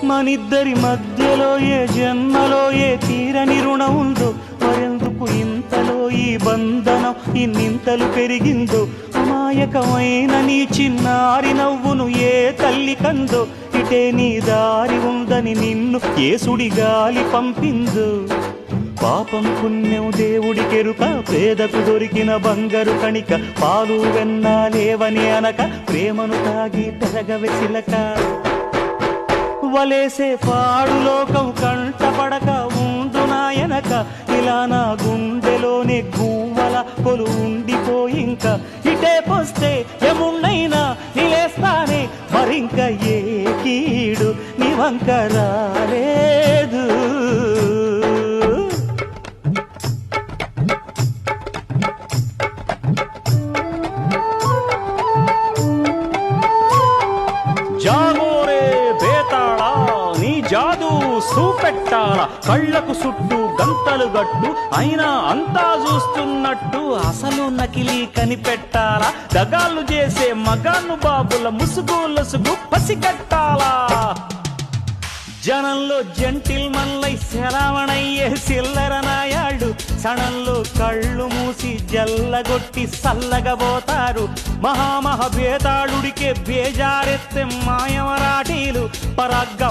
మనిద్దరి మధ్యలో ఏ జన్మలో ఏ తీరని రుణం ఉందో, మరెందుకు ఇంతలో ఈ బంధనం ఇన్నింతలు పెరిగిందో, అమాయకమైన నీ చిన్నారి నవ్వును ఏ తల్లి కందో, ఇటే నీ దారి ఉందని నిన్ను ఏ సుడి గాలి పంపిందో. పాపం పుణ్యం దేవుడికెరుక, పేదకు దొరికిన బంగారు కణిక, పాలు వెన్నాలేవని అనక ప్రేమను తాగి పెరగవెసిలక. వలేసే పాడు లోకం కంటపడక ఉండు నాయనక, ఇలా నా గుండెలోనే గువ్వల కొలు ఉండిపోయింక. ఇటే పోస్తే ఎమున్నైనా నిలేస్తానే, మరింక ఏ కీడు నీ వంక రాలేదు. జాగోరే బేతాళా, నీ జాదు సూపెట్టాల, కళ్ళకు చుట్టూ గంతలు గట్టు, అయినా అంతా చూస్తున్నట్టు అసలు నకిలీ కనిపెట్టాలా. దగాళ్ళు చేసే మగాను బాబుల ముసుగు లసుగు పసిగట్టాలా. జనంలో జంటిల్ మల్లై శరవణయ్యే చిల్లర నాయాళ్ళు, సణంలో కళ్ళు మూసి జల్లగొట్టి సల్లగబోతారు. మహామహ బేతాళుడికే బేజారెత్తే మాయమరాఠీలు పరాగ్గ